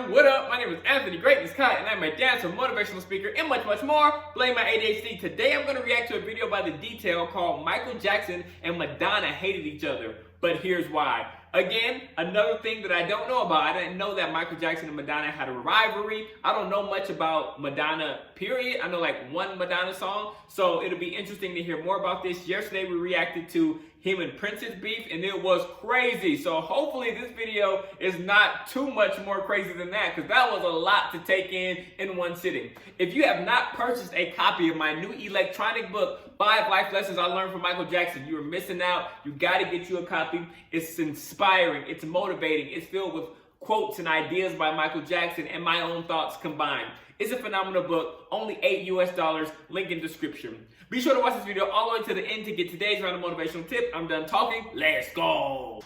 fam, what up? My name is Anthony Greatness Kai, and I'm a dancer, motivational speaker, and much, much more. Blame my ADHD. Today I'm going to react to a video by The Detail called Michael Jackson and Madonna Hated Each Other, but here's why. Again, another thing that I don't know about. I didn't know that Michael Jackson and Madonna had a rivalry. I don't know much about Madonna, period. I know like one Madonna song, so it'll be interesting to hear more about this. Yesterday we reacted to him and Prince's beef, and it was crazy. So hopefully this video is not too much more crazy than that, because that was a lot to take in one sitting. If you have not purchased a copy of my new electronic book, 5 Life Lessons I Learned from Michael Jackson, you are missing out. You gotta get you a copy. It's inspiring, it's motivating, it's filled with quotes and ideas by Michael Jackson and my own thoughts combined. It's a phenomenal book, only $8 US, link in description. Be sure to watch this video all the way to the end to get today's random motivational tip. I'm done talking, let's go!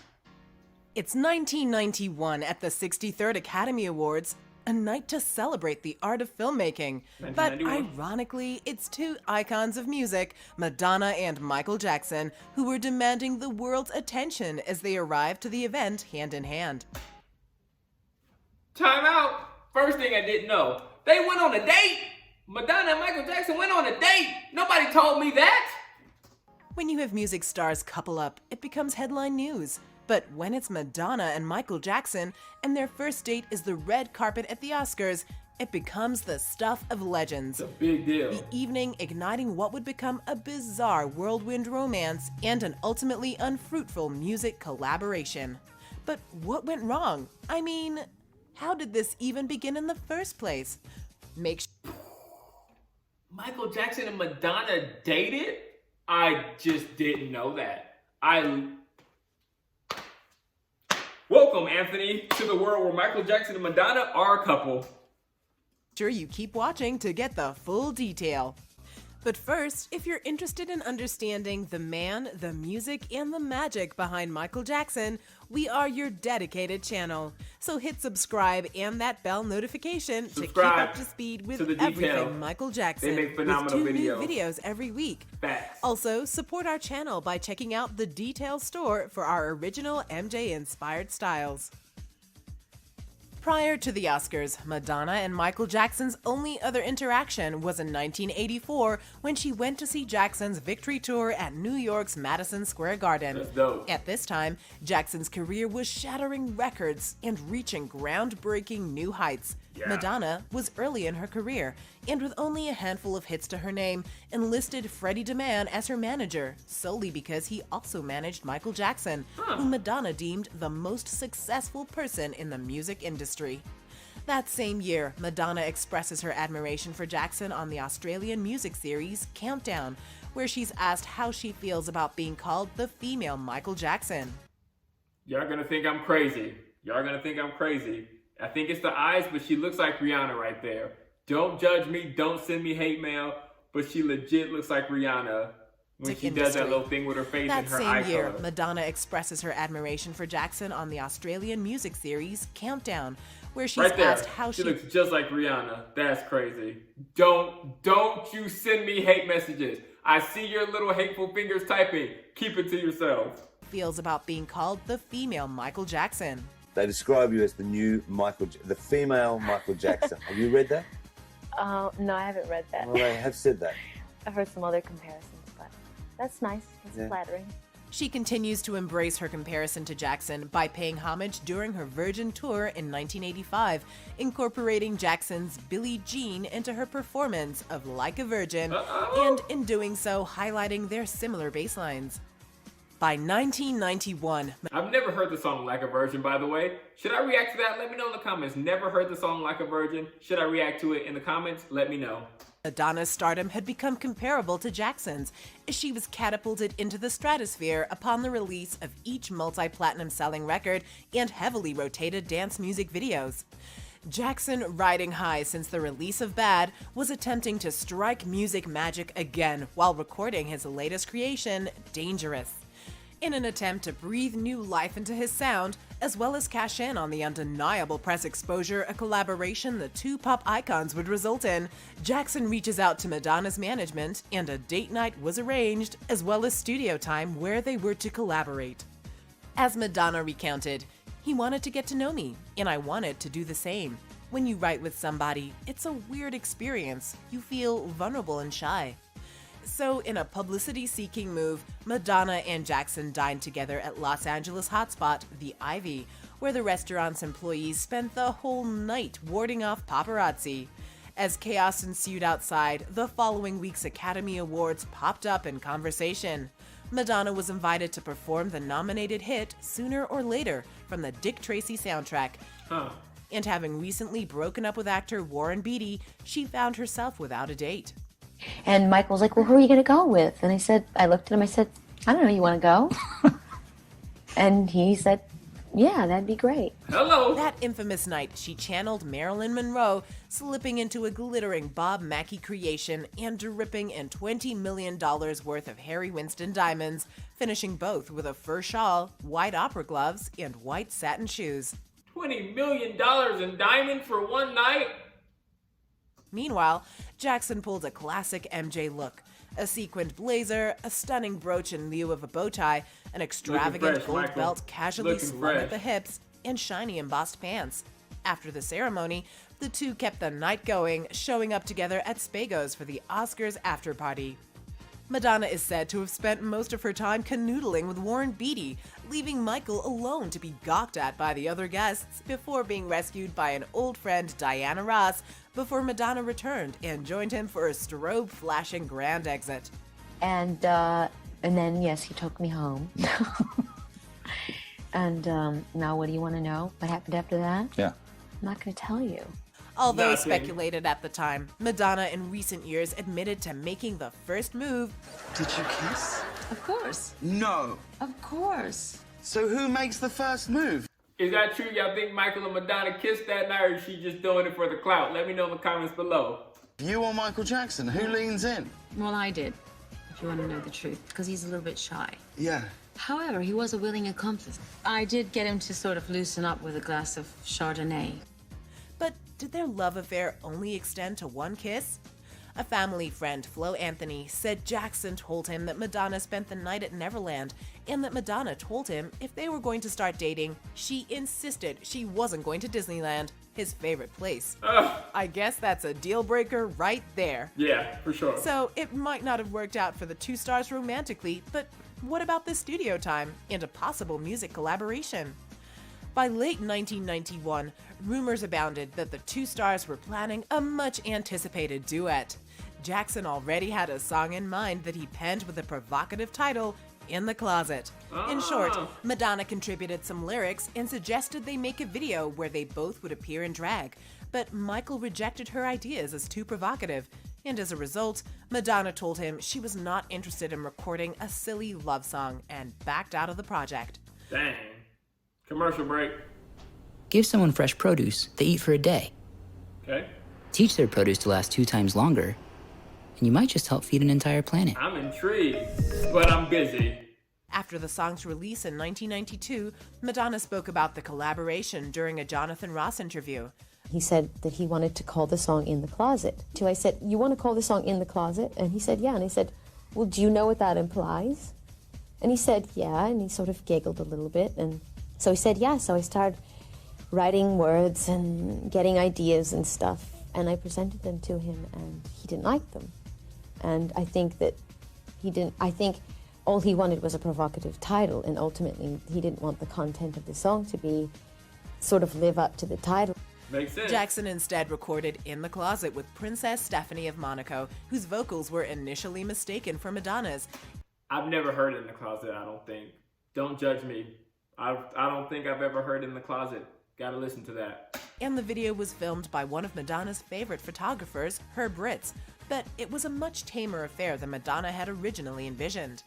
It's 1991 at the 63rd Academy Awards, a night to celebrate the art of filmmaking. But ironically, it's two icons of music, Madonna and Michael Jackson, who were demanding the world's attention as they arrived to the event hand in hand. Time out! First thing I didn't know, they went on a date! Madonna and Michael Jackson went on a date! Nobody told me that! When you have music stars couple up, it becomes headline news. But when it's Madonna and Michael Jackson, and their first date is the red carpet at the Oscars, it becomes the stuff of legends. It's a big deal. The evening igniting what would become a bizarre whirlwind romance and an ultimately unfruitful music collaboration. But what went wrong? I mean, how did this even begin in the first place? Michael Jackson and Madonna dated? I just didn't know that. Welcome, Anthony, to the world where Michael Jackson and Madonna are a couple. Sure, you keep watching to get the full detail. But first, if you're interested in understanding the man, the music, and the magic behind Michael Jackson, we are your dedicated channel. So hit subscribe and that bell notification to keep up to speed with everything Michael Jackson. They make phenomenal with 2 new videos every week. Facts. Also, support our channel by checking out the Detail store for our original MJ-inspired styles. Prior to the Oscars, Madonna and Michael Jackson's only other interaction was in 1984 when she went to see Jackson's victory tour at New York's Madison Square Garden. That's dope. At this time, Jackson's career was shattering records and reaching groundbreaking new heights. Yeah. Madonna was early in her career, and with only a handful of hits to her name, enlisted Freddie DeMann as her manager, solely because he also managed Michael Jackson, whom Madonna deemed the most successful person in the music industry. That same year, Madonna expresses her admiration for Jackson on the Australian music series Countdown, where she's asked how she feels about being called the female Michael Jackson. Y'all gonna think I'm crazy. Y'all gonna think I'm crazy. I think it's the eyes, but she looks like Rihanna right there. Don't judge me, don't send me hate mail, but she legit looks like Rihanna when she does that little thing with her face and her eye color. That same year, Madonna expresses her admiration for Jackson on the Australian music series Countdown, where she's asked how she looks just like Rihanna. That's crazy. Don't you send me hate messages. I see your little hateful fingers typing. Keep it to yourself. Feels about being called the female Michael Jackson. They describe you as the new the female Michael Jackson. Have you read that? No, I haven't read that. Well, they have said that. I've heard some other comparisons, but that's nice. That's flattering. She continues to embrace her comparison to Jackson by paying homage during her Virgin tour in 1985, incorporating Jackson's Billie Jean into her performance of Like a Virgin, and in doing so, highlighting their similar bass lines. By 1991, I've never heard the song Like a Virgin, by the way. Should I react to that? Let me know in the comments. Never heard the song Like a Virgin. Should I react to it in the comments? Let me know. Madonna's stardom had become comparable to Jackson's, as she was catapulted into the stratosphere upon the release of each multi-platinum selling record and heavily rotated dance music videos. Jackson, riding high since the release of Bad, was attempting to strike music magic again while recording his latest creation, Dangerous. In an attempt to breathe new life into his sound, as well as cash in on the undeniable press exposure a collaboration the two pop icons would result in, Jackson reaches out to Madonna's management and a date night was arranged, as well as studio time where they were to collaborate. As Madonna recounted, He wanted to get to know me, and I wanted to do the same. When you write with somebody, it's a weird experience. You feel vulnerable and shy. So, in a publicity-seeking move, Madonna and Jackson dined together at Los Angeles hotspot, The Ivy, where the restaurant's employees spent the whole night warding off paparazzi. As chaos ensued outside, the following week's Academy Awards popped up in conversation. Madonna was invited to perform the nominated hit Sooner or Later from the Dick Tracy soundtrack. And having recently broken up with actor Warren Beatty, she found herself without a date. And Michael was like, well, who are you going to go with? And I looked at him, I said, I don't know, you want to go? And he said, yeah, that'd be great. Hello. That infamous night, she channeled Marilyn Monroe, slipping into a glittering Bob Mackie creation and dripping in $20 million worth of Harry Winston diamonds, finishing both with a fur shawl, white opera gloves, and white satin shoes. $20 million in diamonds for one night? Meanwhile, Jackson pulled a classic MJ look. A sequined blazer, a stunning brooch in lieu of a bow tie, an extravagant fresh, gold Michael. belt casually Looking slung fresh. at the hips, and shiny embossed pants. After the ceremony, the two kept the night going, showing up together at Spago's for the Oscars after party. Madonna is said to have spent most of her time canoodling with Warren Beatty, leaving Michael alone to be gawked at by the other guests before being rescued by an old friend, Diana Ross, before Madonna returned and joined him for a strobe-flashing grand exit. And then, yes, he took me home. And now what do you want to know? What happened after that? Yeah. I'm not going to tell you. Although Nothing. speculated at the time, Madonna in recent years admitted to making the first move. Did you kiss? Of course. No. Of course. So who makes the first move? Is that true? Y'all think Michael and Madonna kissed that night, or is she just doing it for the clout? Let me know in the comments below. You or Michael Jackson? Who leans in? Well, I did, if you want to know the truth, because he's a little bit shy. Yeah. However, he was a willing accomplice. I did get him to sort of loosen up with a glass of Chardonnay. But did their love affair only extend to one kiss? A family friend, Flo Anthony, said Jackson told him that Madonna spent the night at Neverland, and that Madonna told him if they were going to start dating, she insisted she wasn't going to Disneyland, his favorite place. Ugh. I guess that's a deal breaker right there. Yeah, for sure. So it might not have worked out for the two stars romantically, but what about the studio time and a possible music collaboration? By late 1991, rumors abounded that the two stars were planning a much-anticipated duet. Jackson already had a song in mind that he penned with a provocative title, In the Closet. In short, Madonna contributed some lyrics and suggested they make a video where they both would appear in drag, but Michael rejected her ideas as too provocative, and as a result, Madonna told him she was not interested in recording a silly love song and backed out of the project. Dang. Commercial break. Give someone fresh produce they eat for a day. Okay. Teach their produce to last 2 times longer, and you might just help feed an entire planet. I'm intrigued, but I'm busy. After the song's release in 1992, Madonna spoke about the collaboration during a Jonathan Ross interview. He said that he wanted to call the song In the Closet. So I said, you want to call the song In the Closet? And he said, yeah. And I said, well, do you know what that implies? And he said, yeah. And he sort of giggled a little bit. And so he said, yeah. So I started writing words and getting ideas and stuff. And I presented them to him, and he didn't like them. And I think that I think all he wanted was a provocative title. And ultimately, he didn't want the content of the song to be sort of live up to the title. Makes sense. Jackson instead recorded In the Closet with Princess Stephanie of Monaco, whose vocals were initially mistaken for Madonna's. I've never heard In the Closet, I don't think. Don't judge me. I don't think I've ever heard In the Closet. Gotta listen to that. And the video was filmed by one of Madonna's favorite photographers, Herb Ritz, but it was a much tamer affair than Madonna had originally envisioned.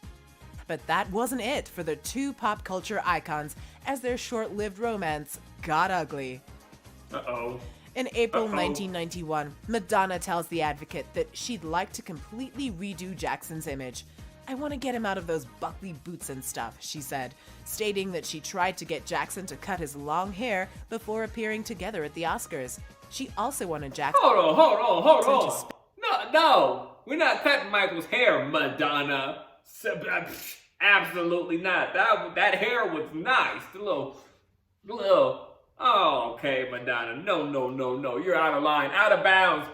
But that wasn't it for the two pop culture icons, as their short-lived romance got ugly. Uh-oh. In April Uh-oh. 1991, Madonna tells The Advocate that she'd like to completely redo Jackson's image. I want to get him out of those Buckley boots and stuff, she said, stating that she tried to get Jackson to cut his long hair before appearing together at the Oscars. She also wanted Jackson Hold on. Just- No. We're not cutting Michael's hair, Madonna. Absolutely not. That hair was nice. The little Oh, okay, Madonna. No. You're out of line, out of bounds.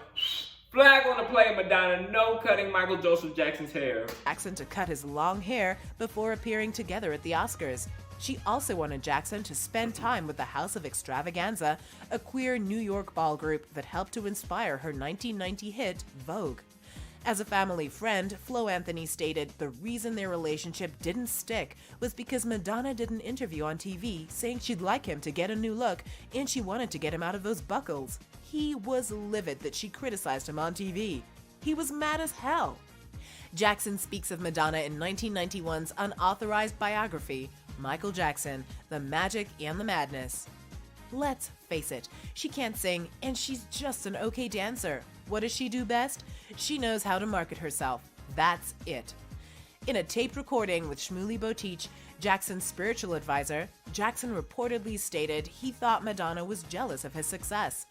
Flag on the play, Madonna. No cutting Michael Joseph Jackson's hair. Jackson to cut his long hair before appearing together at the Oscars. She also wanted Jackson to spend time with the House of Extravaganza, a queer New York ball group that helped to inspire her 1990 hit, Vogue. As a family friend, Flo Anthony stated the reason their relationship didn't stick was because Madonna did an interview on TV saying she'd like him to get a new look and she wanted to get him out of those buckles. He was livid that she criticized him on TV. He was mad as hell. Jackson speaks of Madonna in 1991's unauthorized biography, Michael Jackson, The Magic and the Madness. Let's face it, she can't sing and she's just an okay dancer. What does she do best? She knows how to market herself. That's it. In a taped recording with Shmuley Boteach, Jackson's spiritual advisor, Jackson reportedly stated he thought Madonna was jealous of his success.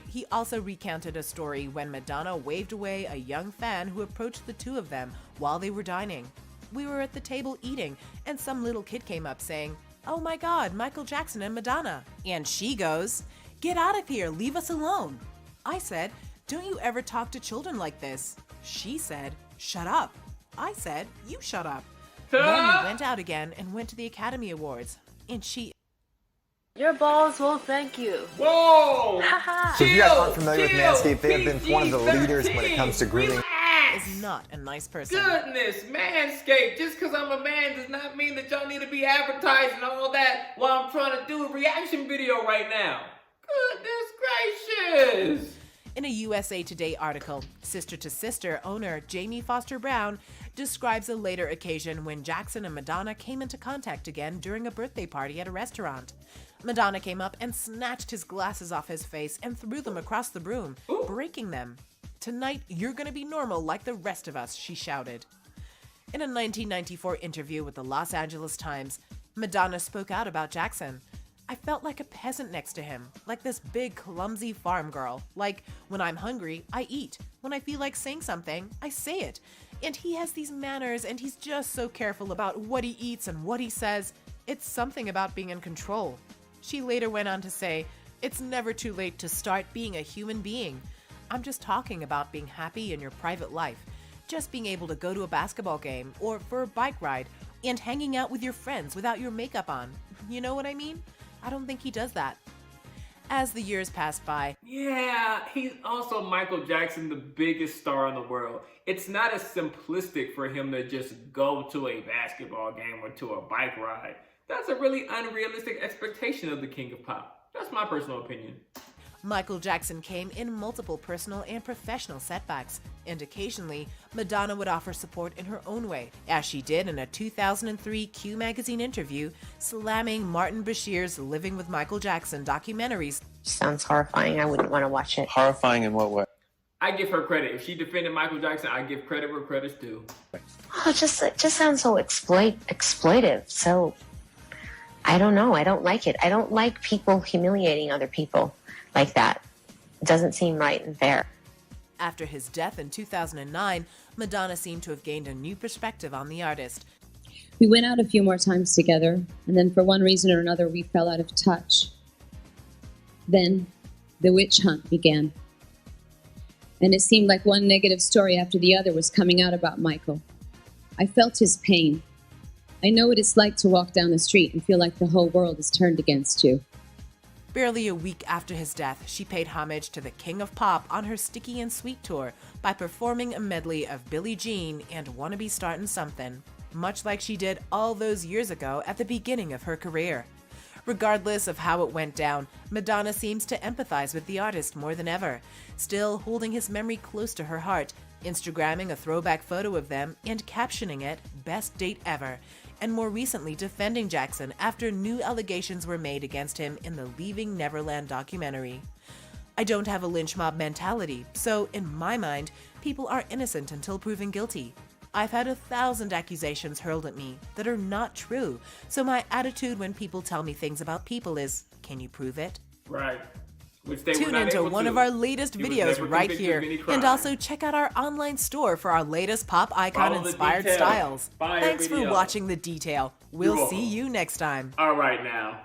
He also recounted a story when Madonna waved away a young fan who approached the two of them while they were dining. We were at the table eating, and some little kid came up saying, "Oh my God, Michael Jackson and Madonna." And she goes, "Get out of here, leave us alone." I said, "Don't you ever talk to children like this?" She said, "Shut up." I said, "You shut up." Then we went out again and went to the Academy Awards. And she... Your balls will thank you. Whoa! So if you guys aren't familiar with Manscaped, they have been one of the leaders when it comes to grooming. is not a nice person. Goodness, Manscaped. Just because I'm a man does not mean that y'all need to be advertising all that while I'm trying to do a reaction video right now. Goodness gracious. In a USA Today article, Sister to Sister owner Jamie Foster Brown describes a later occasion when Jackson and Madonna came into contact again during a birthday party at a restaurant. Madonna came up and snatched his glasses off his face and threw them across the room, breaking them. "Tonight, you're gonna be normal like the rest of us," she shouted. In a 1994 interview with the Los Angeles Times, Madonna spoke out about Jackson. "I felt like a peasant next to him, like this big, clumsy farm girl. Like, when I'm hungry, I eat. When I feel like saying something, I say it. And he has these manners, and he's just so careful about what he eats and what he says. It's something about being in control." She later went on to say, "It's never too late to start being a human being. I'm just talking about being happy in your private life. Just being able to go to a basketball game or for a bike ride and hanging out with your friends without your makeup on. You know what I mean? I don't think he does that." As the years passed by, yeah, he's also Michael Jackson, the biggest star in the world. It's not as simplistic for him to just go to a basketball game or to a bike ride. That's a really unrealistic expectation of the King of Pop. That's my personal opinion. Michael Jackson came in multiple personal and professional setbacks, and occasionally, Madonna would offer support in her own way, as she did in a 2003 Q Magazine interview, slamming Martin Bashir's Living with Michael Jackson documentaries. Sounds horrifying. I wouldn't want to watch it. Horrifying in what way? I give her credit. If she defended Michael Jackson, I give credit where credit's due. Oh, it just sounds so exploitive. So, I don't know. I don't like it. I don't like people humiliating other people like that. It doesn't seem right and fair. After his death in 2009, Madonna seemed to have gained a new perspective on the artist. We went out a few more times together, and then for one reason or another, we fell out of touch. Then the witch hunt began. And it seemed like one negative story after the other was coming out about Michael. I felt his pain. I know what it's like to walk down the street and feel like the whole world is turned against you. Barely a week after his death, she paid homage to the King of Pop on her Sticky and Sweet tour by performing a medley of Billie Jean and Wanna Be Startin' Something, much like she did all those years ago at the beginning of her career. Regardless of how it went down, Madonna seems to empathize with the artist more than ever, still holding his memory close to her heart, Instagramming a throwback photo of them and captioning it, "Best date ever," and more recently defending Jackson after new allegations were made against him in the Leaving Neverland documentary. I don't have a lynch mob mentality, so in my mind, people are innocent until proven guilty. I've had 1,000 accusations hurled at me that are not true, so my attitude when people tell me things about people is, can you prove it? Right. Which they Tune into one of our latest videos right here, and also check out our online store for our latest pop icon-inspired styles. Thanks for watching The Detail. We'll see you next time. All right now.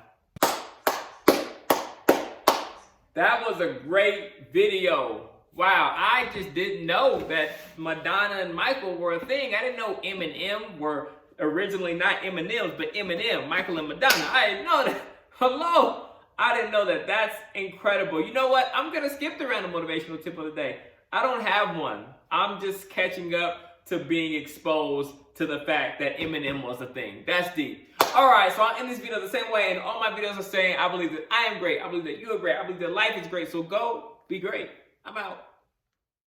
That was a great video. Wow, I just didn't know that Madonna and Michael were a thing. I didn't know Eminem were originally not M&M's, but Eminem, Michael and Madonna. I didn't know that. Hello? I didn't know that. That's incredible. You know what? I'm going to skip the random motivational tip of the day. I don't have one. I'm just catching up to being exposed to the fact that Eminem was a thing. That's deep. All right, so I'll end this video the same way, and all my videos are saying, I believe that I am great. I believe that you are great. I believe that life is great. So go be great. I'm out.